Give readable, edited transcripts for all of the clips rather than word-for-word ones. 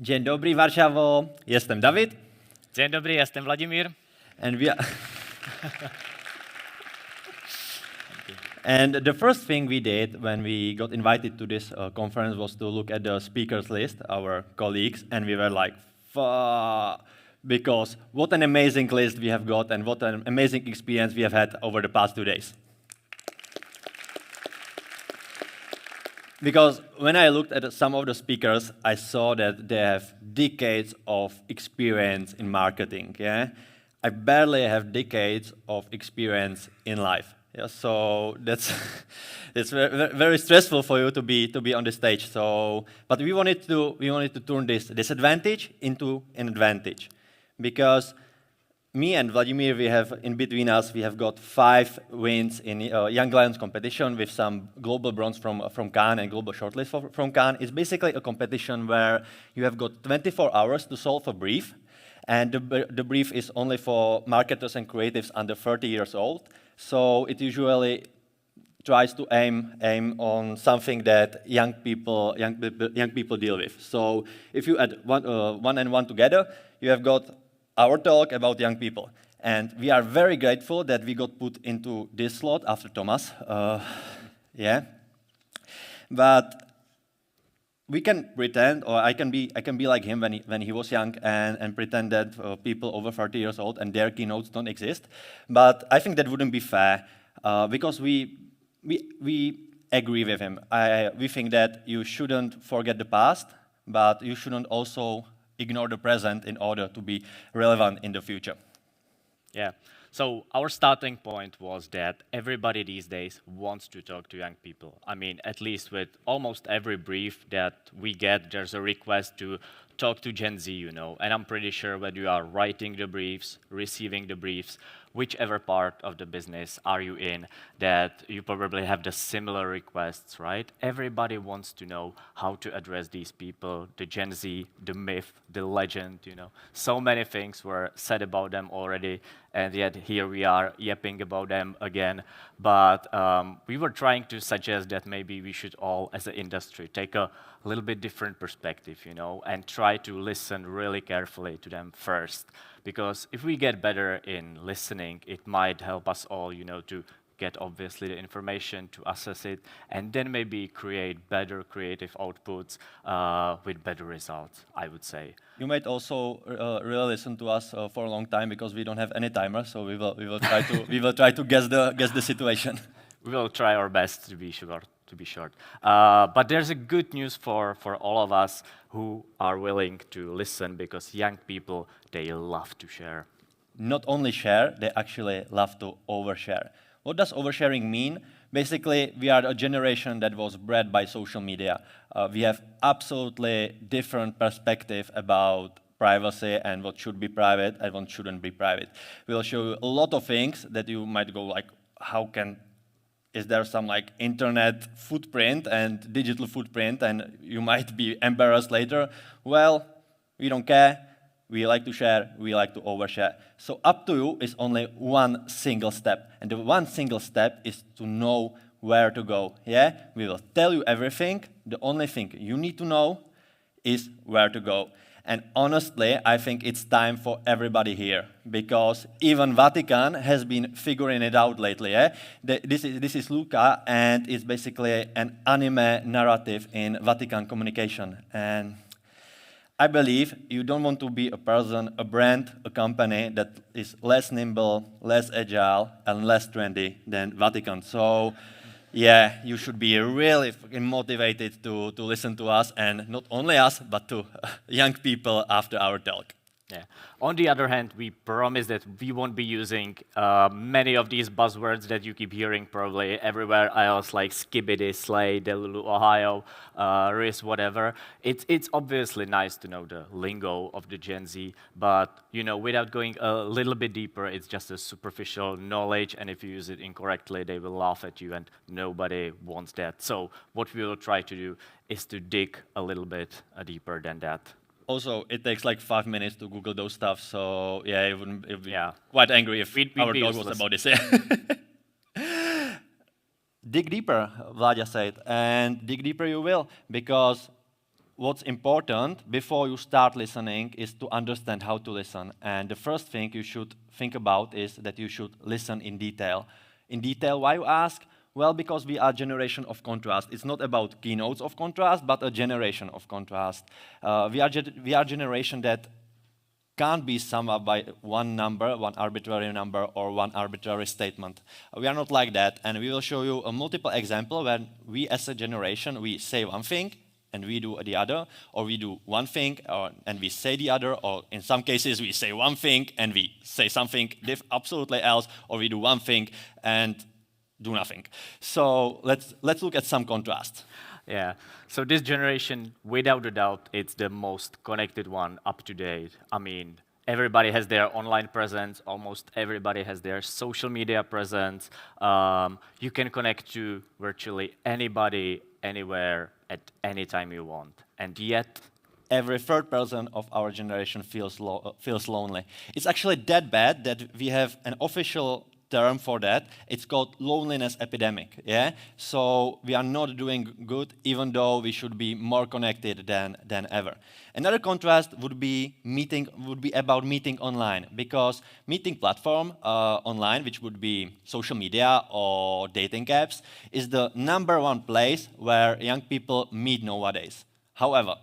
Dzień dobry, Warszawo. Jestem Dawid. Dzień dobry, jestem Vladimír. And the first thing we did when we got invited to this conference was to look at the speakers list, our colleagues, and we were like, fuck, because what an amazing list we have got and what an amazing experience we have had over the past 2 days. Because when I looked at some of the speakers, I saw that they have decades of experience in marketing. Yeah? I barely have decades of experience in life. Yeah, so that's very, very stressful for you to be on the stage. So, but we wanted to turn this disadvantage into an advantage, because me and Vladimír, we have got 5 wins in Young Lions competition with some global bronze from Cannes and global shortlist from Cannes. It's basically a competition where you have got 24 hours to solve a brief, and the brief is only for marketers and creatives under 30 years old. So it usually tries to aim on something that young people deal with. So if you add one and one together, you have got our talk about young people. And we are very grateful that we got put into this slot after Thomas. Yeah. But we can pretend, or I can be like him when he was young and pretend that people over 30 years old and their keynotes don't exist. But I think that wouldn't be fair, because we agree with him. We think that you shouldn't forget the past, but you shouldn't also ignore the present in order to be relevant in the future. Yeah. So our starting point was that everybody these days wants to talk to young people. I mean, at least with almost every brief that we get, there's a request to talk to Gen Z, you know. And I'm pretty sure whether you are writing the briefs, receiving the briefs, whichever part of the business are you in, that you probably have the similar requests, right? Everybody wants to know how to address these people, the Gen Z, the myth, the legend, you know. So many things were said about them already, and yet here we are yapping about them again. But we were trying to suggest that maybe we should all, as an industry, take a little bit different perspective, you know, and try to listen really carefully to them first. Because if we get better in listening, it might help us all, you know, to get obviously the information, to assess it, and then maybe create better creative outputs with better results, I would say. You might also really listen to us for a long time, because we don't have any timer, so we will try to guess the situation. We will try our best to be short. But there's a good news for all of us who are willing to listen, because young people, they love to share. Not only share, they actually love to overshare. What does oversharing mean? Basically, we are a generation that was bred by social media. We have absolutely different perspective about privacy and what should be private and what shouldn't be private. We'll show you a lot of things that you might go like, is there some like internet footprint and digital footprint, and you might be embarrassed later? Well, we don't care. We like to share, we like to overshare. So up to you is only one single step. And the one single step is to know where to go. Yeah? We will tell you everything. The only thing you need to know is where to go. And honestly, I think it's time for everybody here, because even Vatican has been figuring it out lately. Eh? This is Luca, and it's basically an anime narrative in Vatican communication. And I believe you don't want to be a person, a brand, a company that is less nimble, less agile, and less trendy than Vatican. So, yeah, you should be really motivated to listen to us, and not only us, but to young people after our talk. Yeah. On the other hand, we promise that we won't be using many of these buzzwords that you keep hearing probably everywhere else, like Skibidi, Slay, Delulu, Ohio, Riz, whatever. It's obviously nice to know the lingo of the Gen Z, but you know, without going a little bit deeper, it's just a superficial knowledge, and if you use it incorrectly, they will laugh at you, and nobody wants that. So what we will try to do is to dig a little bit deeper than that. Also, it takes like 5 minutes to Google those stuff, so yeah, it would be quite angry if our talk was about this. Dig deeper, Vladia said, and dig deeper you will, because what's important before you start listening is to understand how to listen. And the first thing you should think about is that you should listen in detail. In detail, why you ask? Well, because we are a generation of contrast. It's not about keynotes of contrast, but a generation of contrast. We are a generation that can't be summed up by one number, one arbitrary number, or one arbitrary statement. We are not like that, and we will show you a multiple example when we as a generation, we say one thing, and we do the other, or we do one thing, and we say the other, or in some cases we say one thing, and we say something absolutely else, or we do one thing, and do nothing. So let's look at some contrast. Yeah, so this generation, without a doubt, it's the most connected one up to date. I mean, everybody has their online presence, almost everybody has their social media presence. You can connect to virtually anybody, anywhere, at any time you want. And yet, every third person of our generation feels lonely. It's actually that bad that we have an official term for that. It's called loneliness epidemic. Yeah, so we are not doing good, even though we should be more connected than ever. Another contrast would be about meeting online, because meeting platform online, which would be social media or dating apps, is the #1 place where young people meet nowadays. However,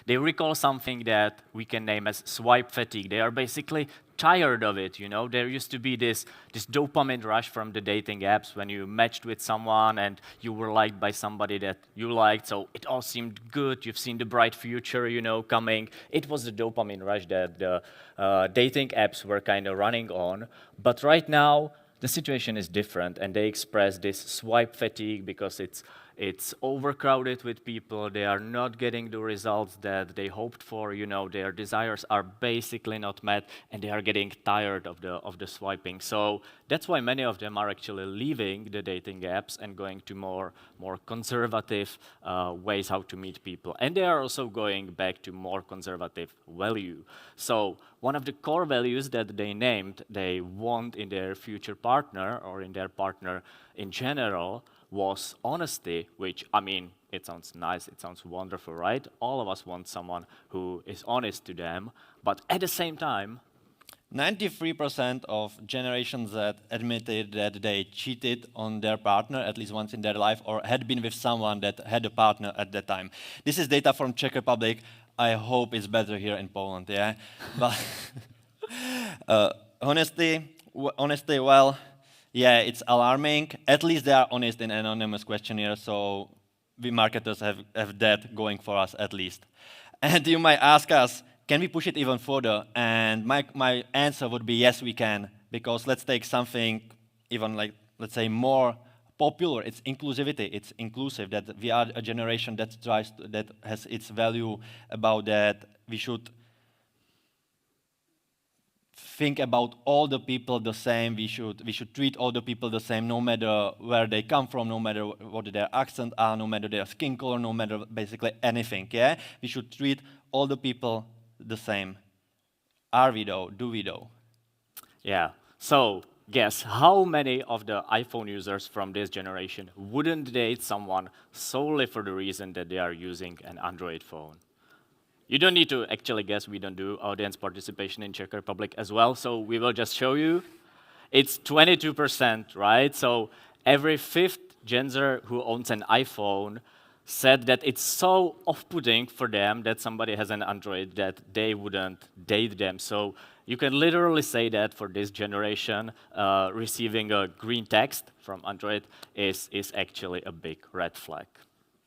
they recall something that we can name as swipe fatigue. They are basically tired of it, you know. There used to be this dopamine rush from the dating apps when you matched with someone and you were liked by somebody that you liked, so it all seemed good. You've seen the bright future, you know, coming. It was the dopamine rush that the dating apps were kind of running on. But right now, the situation is different, and they express this swipe fatigue because it's overcrowded with people. They are not getting the results that they hoped for. You know, their desires are basically not met, and they are getting tired of the swiping. So that's why many of them are actually leaving the dating apps and going to more conservative ways how to meet people. And they are also going back to more conservative value. So one of the core values that they named they want in their future partner or in their partner in general was honesty, which, I mean, it sounds nice, it sounds wonderful, right? All of us want someone who is honest to them, but at the same time, 93% of Generation Z admitted that they cheated on their partner at least once in their life, or had been with someone that had a partner at that time. This is data from Czech Republic. I hope it's better here in Poland, yeah? But honesty, well, yeah, it's alarming. At least they are honest in anonymous questionnaire, so we marketers have that going for us at least. And you might ask us, can we push it even further? And my answer would be yes, we can, because let's take something even like, let's say, more popular. It's inclusivity. It's inclusive, that we are a generation that has its value about that we should think about all the people the same. We should treat all the people the same, no matter where they come from, no matter what their accent are, no matter their skin color, no matter basically anything. Yeah, we should treat all the people the same. Are we though? Do we though? Yeah. So guess how many of the iPhone users from this generation wouldn't date someone solely for the reason that they are using an Android phone? You don't need to actually guess. We don't do audience participation in Czech Republic as well, so we will just show you. It's 22%, right? So every fifth Gen Z who owns an iPhone said that it's so off-putting for them that somebody has an Android that they wouldn't date them. So you can literally say that for this generation, receiving a green text from Android is actually a big red flag.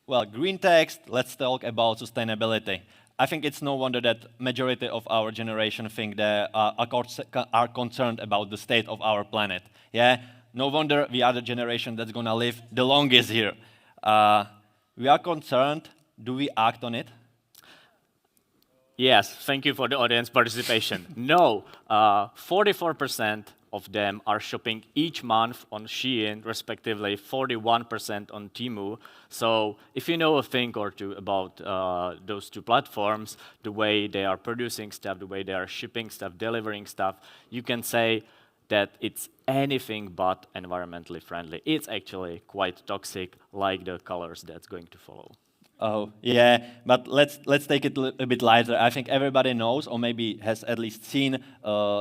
Well, green text, let's talk about sustainability. I think it's no wonder that majority of our generation think they are concerned about the state of our planet. Yeah, no wonder we are the generation that's gonna live the longest here. We are concerned. Do we act on it? Yes, thank you for the audience participation. No, 44% of them are shopping each month on Shein, respectively 41% on Temu. So if you know a thing or two about those two platforms, the way they are producing stuff, the way they are shipping stuff, delivering stuff, you can say that it's anything but environmentally friendly. It's actually quite toxic, like the colors that's going to follow. Oh, yeah, but let's take it a bit lighter. I think everybody knows, or maybe has at least seen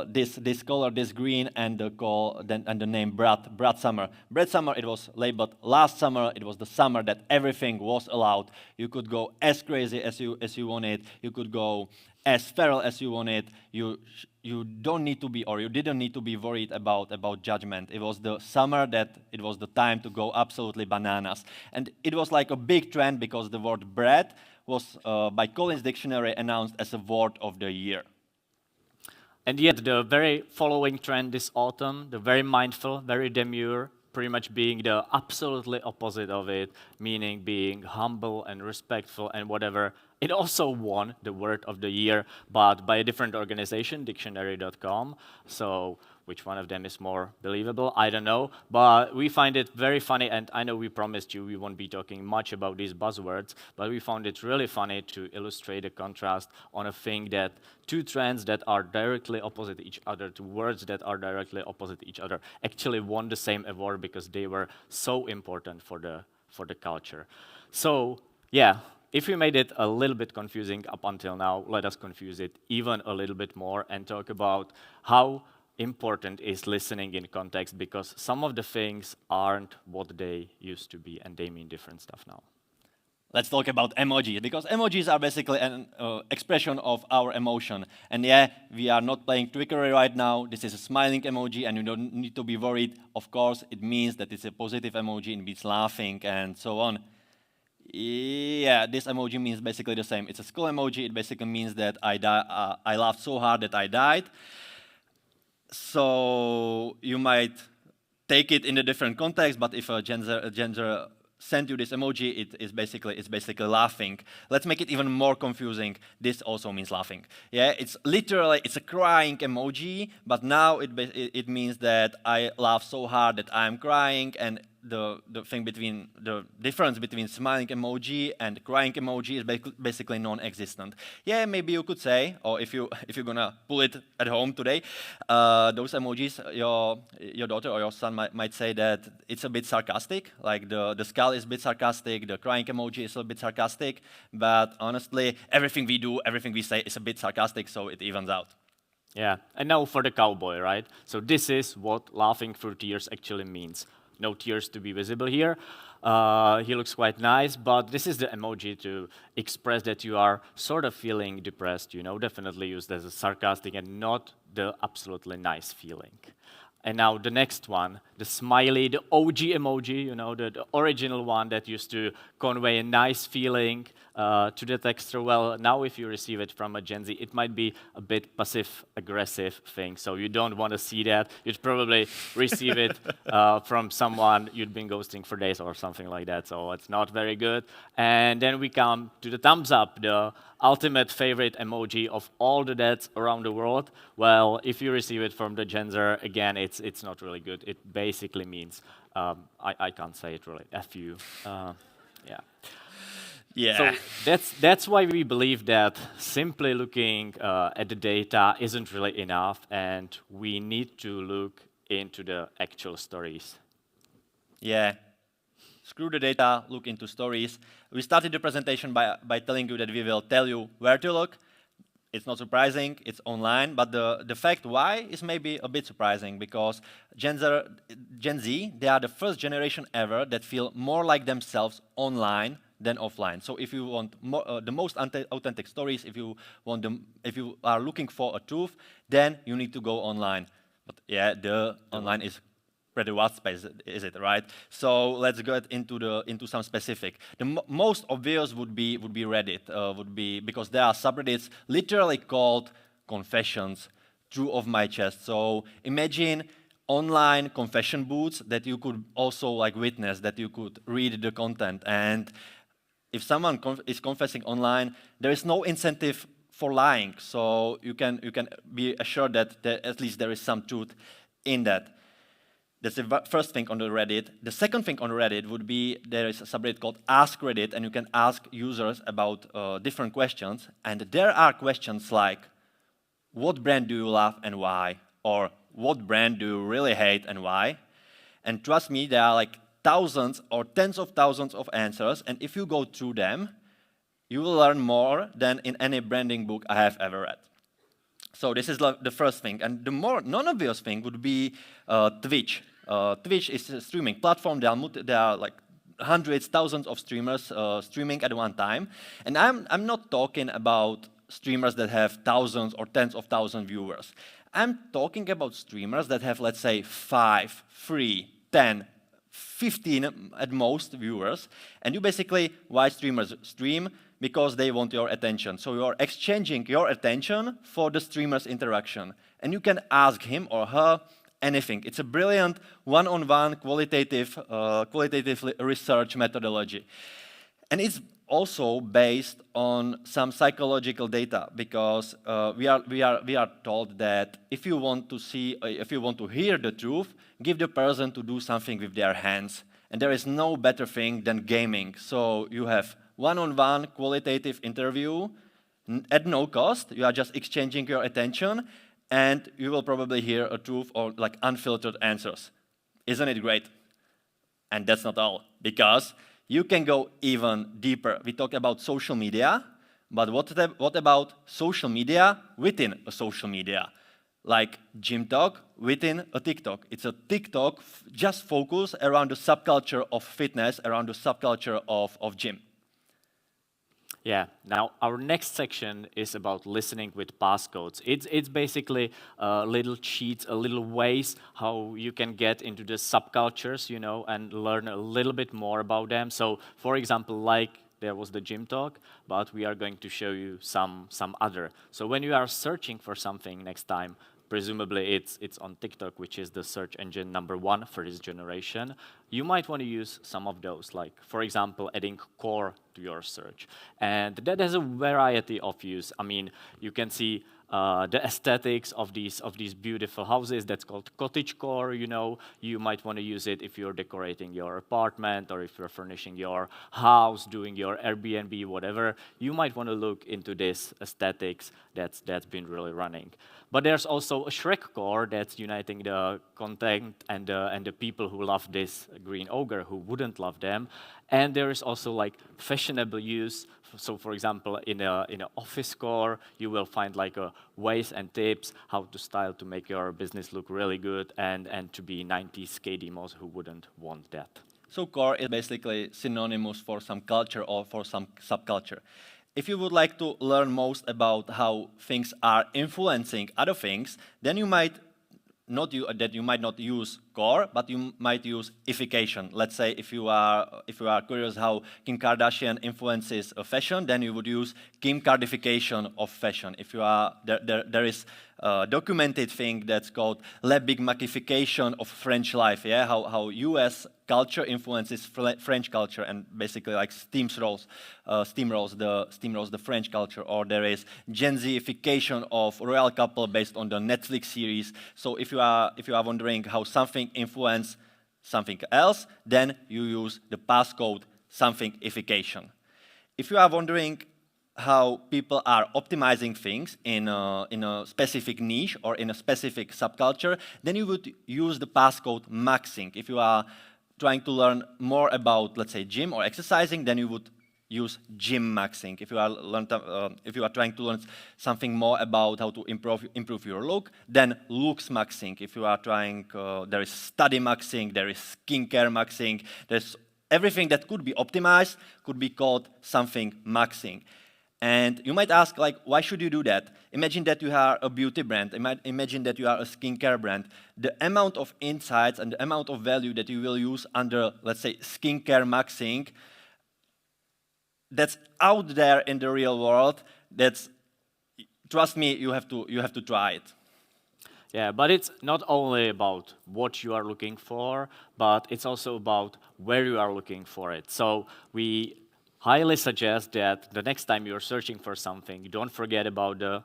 this color, this green, and the name Brad Summer. Brad Summer. It was labeled last summer. It was the summer that everything was allowed. You could go as crazy as you wanted. You could go as feral as you wanted. You don't need to be, or you didn't need to be worried about judgment. It was the summer that it was the time to go absolutely bananas. And it was like a big trend because the word bread was, by Collins Dictionary, announced as a word of the year. And yet the very following trend this autumn, the very mindful, very demure, pretty much being the absolutely opposite of it, meaning being humble and respectful and whatever. It also won the word of the year, but by a different organization, dictionary.com. So which one of them is more believable? I don't know, but we find it very funny, and I know we promised you we won't be talking much about these buzzwords, but we found it really funny to illustrate the contrast on a thing that two trends that are directly opposite each other, two words that are directly opposite each other, actually won the same award because they were so important for the culture. So, yeah, if we made it a little bit confusing up until now, let us confuse it even a little bit more and talk about how important is listening in context, because some of the things aren't what they used to be and they mean different stuff now. Let's talk about emojis, because emojis are basically an expression of our emotion. And yeah, we are not playing trickery right now. This is a smiling emoji, and you don't need to be worried. Of course, it means that it's a positive emoji, it means laughing and so on. Yeah, this emoji means basically the same. It's a skull emoji. It basically means that I laughed so hard that I died. So you might take it in a different context, but if a gender sent you this emoji, it's basically laughing. Let's make it even more confusing. This also means laughing. Yeah, it's literally, it's a crying emoji, but now it means that I laugh so hard that I'm crying, and the difference between smiling emoji and crying emoji is basically non-existent. Yeah, maybe you could say, or if you're gonna pull it at home today, those emojis, your daughter or your son might say that it's a bit sarcastic. Like the skull is a bit sarcastic, the crying emoji is a bit sarcastic. But honestly, everything we do, everything we say is a bit sarcastic, so it evens out. Yeah, and now for the cowboy, right? So this is what laughing through tears actually means. No tears to be visible here. He looks quite nice, but this is the emoji to express that you are sort of feeling depressed, definitely used as a sarcastic and not the absolutely nice feeling. And now the next one, the smiley, the OG emoji, the original one that used to convey a nice feeling to the texter. Well, now if you receive it from a Gen Z, it might be a bit passive-aggressive thing, so you don't want to see that. You'd probably receive it from someone you'd been ghosting for days or something like that, so it's not very good. And then we come to the thumbs up, the ultimate favorite emoji of all the dads around the world. Well, if you receive it from the Gen Z, again, it's not really good. It basically means, I can't say it really, F you. Yeah. Yeah. So that's why we believe that simply looking at the data isn't really enough, and we need to look into the actual stories. Yeah. Screw the data, look into stories. We started the presentation by telling you that we will tell you where to look. It's not surprising, it's online, but the fact why is maybe a bit surprising, because Gen Z, they are the first generation ever that feel more like themselves online than offline. So if you want the most authentic stories, if you are looking for a truth, then you need to go online. But yeah, the online is pretty vast space, is it, right? So let's get into some specific. The most obvious would be Reddit, because there are subreddits literally called confessions, true of my chest. So imagine online confession booths that you could also witness, that you could read the content. And if someone is confessing online, there is no incentive for lying. So you can be assured that at least there is some truth in that. That's the first thing on the Reddit. The second thing on Reddit would be there is a subreddit called Ask Reddit, and you can ask users about different questions. And there are questions like, what brand do you love and why? Or what brand do you really hate and why? And trust me, there are thousands or tens of thousands of answers, and if you go through them, you will learn more than in any branding book I have ever read. So this is the first thing. And the more non-obvious thing would be Twitch. Twitch is a streaming platform. There are like hundreds, thousands of streamers streaming at one time. And I'm not talking about streamers that have thousands or tens of thousands viewers. I'm talking about streamers that have, let's say, 5, 3, 10, 15 at most viewers. And you basically, why streamers stream? Because they want your attention. So you're exchanging your attention for the streamer's interaction. And you can ask him or her anything. It's a brilliant one-on-one qualitative research methodology. And it's also based on some psychological data, because we are told that if you want to hear the truth, give the person to do something with their hands. And there is no better thing than gaming. So you have one-on-one qualitative interview at no cost. You are just exchanging your attention, and you will probably hear a truth or like unfiltered answers. Isn't it great? And that's not all, because you can go even deeper. We talk about social media, but what about social media within a social media? Like gym talk within a TikTok. It's a TikTok just focused around the subculture of fitness, around the subculture of gym. Yeah, now our next section is about listening with passcodes. It's basically little cheats, little ways how you can get into the subcultures, you know, and learn a little bit more about them. So, for example, like there was the gym talk, but we are going to show you some other. So when you are searching for something next time, presumably it's on TikTok, which is the search engine #1 for this generation. You might want to use some of those, like, for example, adding core to your search. And that has a variety of use. I mean, you can see the aesthetics of these beautiful houses. That's called cottagecore, you know. You might want to use it if you're decorating your apartment or if you're furnishing your house, doing your Airbnb, whatever. You might want to look into this aesthetics that's been really running. But there's also a Shrek-core that's uniting the content and the people who love this green ogre who wouldn't love them. And there is also like fashionable use. So, for example, in an office core, you will find like ways and tips how to style to make your business look really good and to be 90s KDMOs who wouldn't want that. So core is basically synonymous for some culture or for some subculture. If you would like to learn most about how things are influencing other things, then you might not use core, but you might use ification. Let's say if you are curious how Kim Kardashian influences fashion, then you would use Kim Kardification of fashion. If you are there is a documented thing that's called La Big Macification of French life. Yeah, how U.S. culture influences French culture and basically like steamrolls the French culture. Or there is Gen Z-ification of royal couple based on the Netflix series. So if you are wondering how something influence something else, then you use the passcode something-ification. If you are wondering how people are optimizing things in a specific niche or in a specific subculture, then you would use the passcode maxing. If you are trying to learn more about, let's say, gym or exercising, then you would use gym maxing. If you are trying to learn something more about how to improve your look, then looks maxing. If you are trying, there is study maxing, there is skincare maxing, there's everything that could be optimized could be called something maxing. And you might ask, like, why should you do that? Imagine that you are a beauty brand. Imagine that you are a skincare brand. The amount of insights and the amount of value that you will use under, let's say, skincare maxing, that's out there in the real world. Trust me, you have to try it. Yeah, but it's not only about what you are looking for, but it's also about where you are looking for it. So we highly suggest that the next time you're searching for something, don't forget about the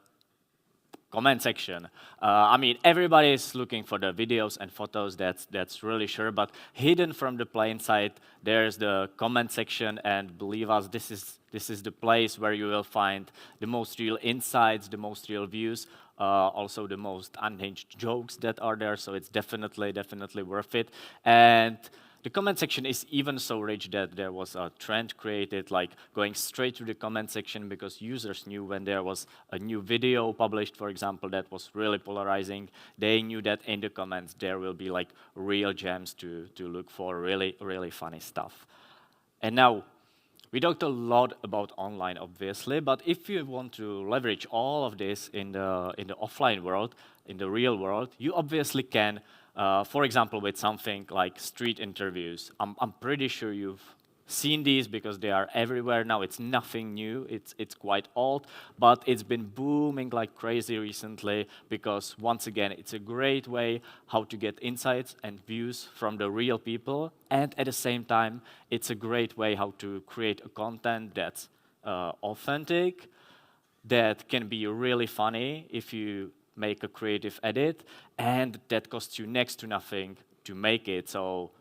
comment section. I mean, everybody is looking for the videos and photos, that's really sure, but hidden from the plain sight, there's the comment section, and believe us, this is the place where you will find the most real insights, the most real views, also the most unhinged jokes that are there, so it's definitely worth it. And The comment section is even so rich that there was a trend created, like going straight to the comment section because users knew when there was a new video published, for example, that was really polarizing. They knew that in the comments there will be like real gems to look for, really, really funny stuff. And now, we talked a lot about online, obviously, but if you want to leverage all of this in the offline world, in the real world, you obviously can. For example, with something like street interviews. I'm pretty sure you've seen these because they are everywhere now. It's nothing new. It's quite old, but it's been booming like crazy recently because, once again, it's a great way how to get insights and views from the real people, and at the same time, it's a great way how to create a content that's authentic, that can be really funny if you make a creative edit, and that costs you next to nothing to make it. So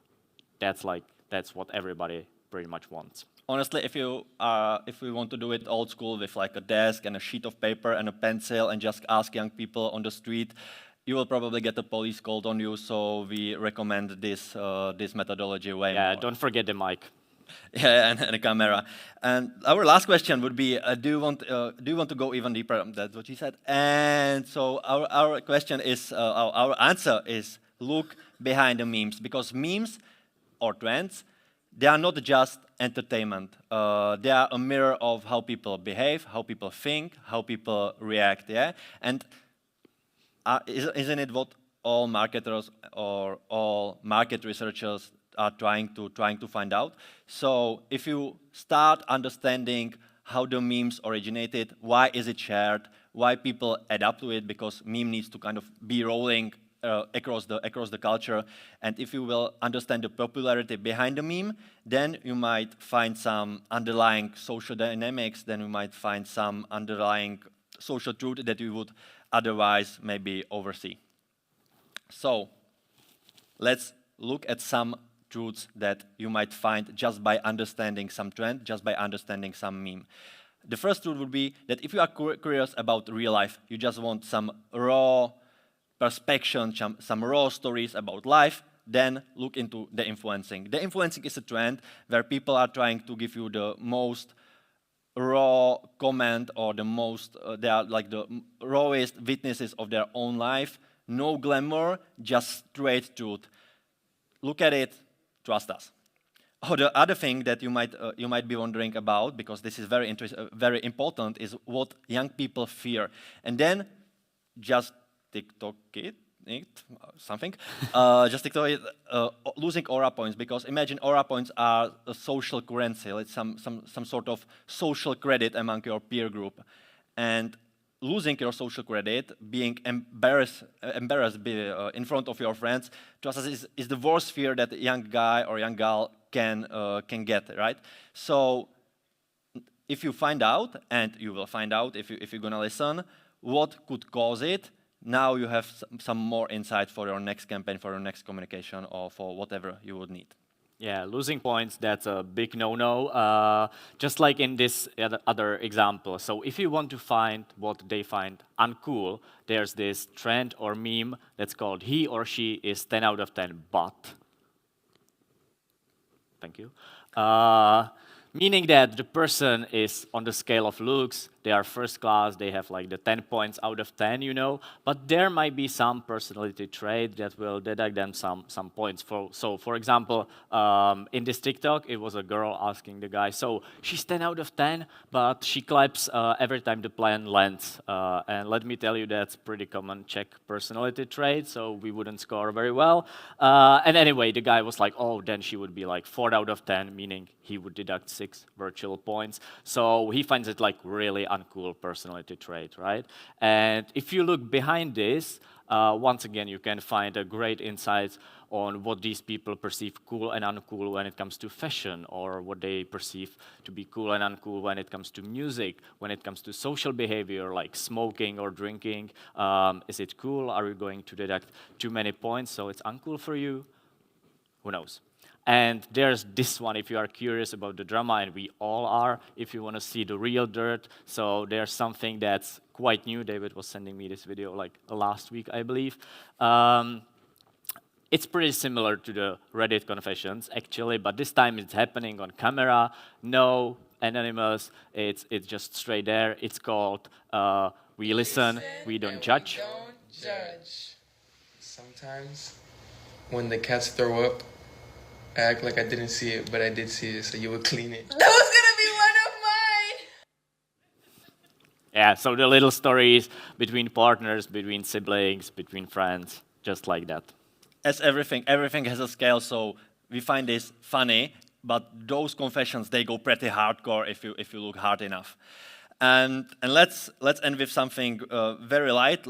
that's what everybody pretty much wants. Honestly, if we want to do it old school with like a desk and a sheet of paper and a pencil and just ask young people on the street, you will probably get a police called on you. So we recommend this methodology way more. Yeah, don't forget the mic. Yeah, and a camera. And our last question would be: do you want to go even deeper? That's what he said. And so our question is, our answer is: look behind the memes, because memes or trends, they are not just entertainment. They are a mirror of how people behave, how people think, how people react. Yeah, and isn't it what all marketers or all market researchers are trying to find out? So if you start understanding how the memes originated, why is it shared, why people adapt to it, because meme needs to kind of be rolling across the culture, and if you will understand the popularity behind the meme, then you might find some underlying social dynamics, then you might find some underlying social truth that you would otherwise maybe oversee. So let's look at some truths that you might find just by understanding some trend, just by understanding some meme. The first truth would be that if you are curious about real life, you just want some raw perspective, some raw stories about life, then look into the influencing. The influencing is a trend where people are trying to give you the most raw comment, or the most, they are like the rawest witnesses of their own life. No glamour, just straight truth. Look at it, trust us. Oh, the other thing that you might be wondering about, because this is very important, is what young people fear. And then just TikTok it, something. Just TikTok it, losing aura points, because imagine aura points are a social currency. It's some sort of social credit among your peer group. And losing your social credit, being embarrassed in front of your friends, trust us, is the worst fear that a young guy or young girl can get, right? So if you find out, and you will find out if you're gonna listen, what could cause it, now you have some more insight for your next campaign, for your next communication, or for whatever you would need. Yeah, losing points, that's a big no-no, just like in this other example. So if you want to find what they find uncool, there's this trend or meme that's called "he or she is 10 out of 10, but." Thank you. Meaning that the person is on the scale of looks, they are first class, they have like the 10 points out of 10, you know, but there might be some personality trait that will deduct them some points. So for example, in this TikTok, it was a girl asking the guy, so she's 10 out of 10, but she claps every time the plane lands. And let me tell you, that's pretty common Czech personality trait, so we wouldn't score very well. And anyway, the guy was like, oh, then she would be like 4 out of 10, meaning he would deduct 6 virtual points. So he finds it like really uncool personality trait, right? And if you look behind this, once again, you can find a great insight on what these people perceive cool and uncool when it comes to fashion, or what they perceive to be cool and uncool when it comes to music, when it comes to social behavior like smoking or drinking. Is it cool? Are you going to deduct too many points so it's uncool for you? Who knows? And there's this one, if you are curious about the drama, and we all are, if you want to see the real dirt. So there's something that's quite new. David was sending me this video like last week, I believe. It's pretty similar to the Reddit confessions, actually, but this time it's happening on camera. No anonymous, it's just straight there. It's called We Listen, We Don't Judge. Sometimes when the cats throw up, I act like I didn't see it, but I did see it, so you would clean it. That was gonna be one of mine! Yeah, so the little stories between partners, between siblings, between friends, just like that. As everything has a scale, so we find this funny, but those confessions, they go pretty hardcore if you look hard enough. And let's end with something very light,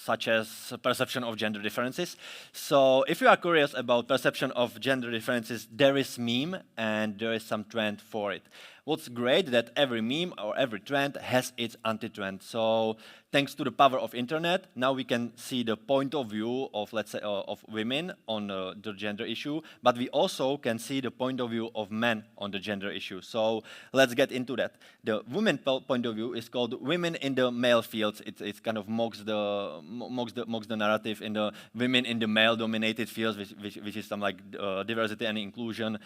such as perception of gender differences. So if you are curious about perception of gender differences, there is meme and there is some trend for it. What's great that every meme or every trend has its anti-trend. So thanks to the power of internet, now we can see the point of view of, let's say, of women on the gender issue, but we also can see the point of view of men on the gender issue. So let's get into that. The women point of view is called women in the male fields. It kind of mocks the narrative in the women in the male-dominated fields, which is some like diversity and inclusion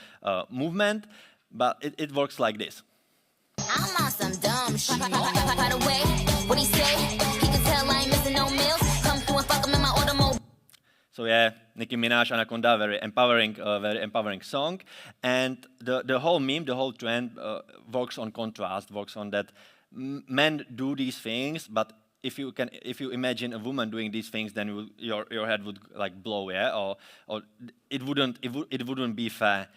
movement. But it works like this. I'm on some dumb shit. By the way, what he say? He can tell I ain't missing no meals. Come through and fuck him in my automobile. So yeah, Nicki Minaj, Anaconda, very empowering song. And the whole meme, the whole trend works on contrast, works on that men do these things, but if you imagine a woman doing these things, then your head would like blow, yeah, or it wouldn't be fair.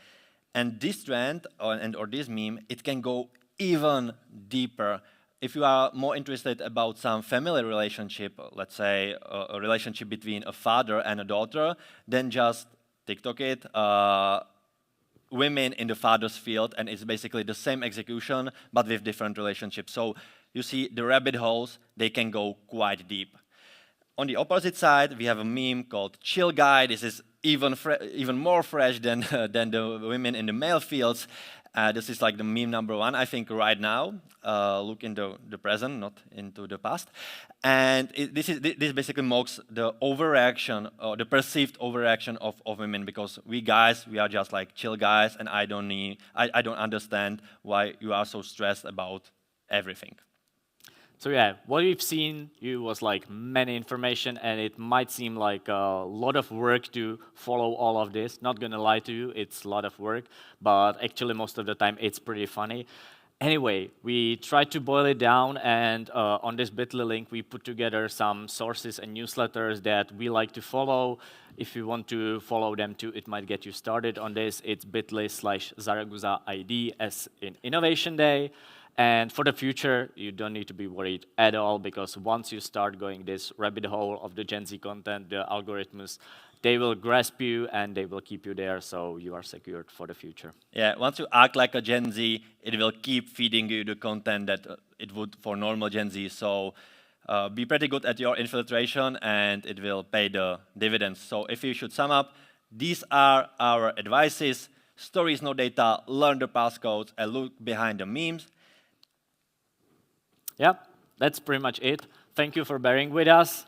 And this trend or this meme, it can go even deeper. If you are more interested about some family relationship, let's say a relationship between a father and a daughter, then just TikTok it. Women in the father's field, and it's basically the same execution, but with different relationships. So you see the rabbit holes, they can go quite deep. On the opposite side, we have a meme called Chill Guy. This is even more fresh than the women in the male fields. This is like the meme number one, I think, right now. Look into the present, not into the past. And this basically mocks the overreaction, or the perceived overreaction of women, because we guys, we are just like chill guys, and I don't understand why you are so stressed about everything. So yeah, what we've seen was like many information, and it might seem like a lot of work to follow all of this. Not gonna lie to you, it's a lot of work, but actually most of the time it's pretty funny. Anyway, we tried to boil it down, and on this bit.ly link we put together some sources and newsletters that we like to follow. If you want to follow them too, it might get you started on this. It's bit.ly/Zaraguza ID as in Innovation Day. And for the future, you don't need to be worried at all, because once you start going this rabbit hole of the Gen Z content, the algorithms, they will grasp you and they will keep you there, so you are secured for the future. Yeah, once you act like a Gen Z, it will keep feeding you the content that it would for normal Gen Z. So be pretty good at your infiltration, and it will pay the dividends. So if you should sum up, these are our advices. Stories, no data, learn the passcodes, and look behind the memes. Yeah, that's pretty much it. Thank you for bearing with us.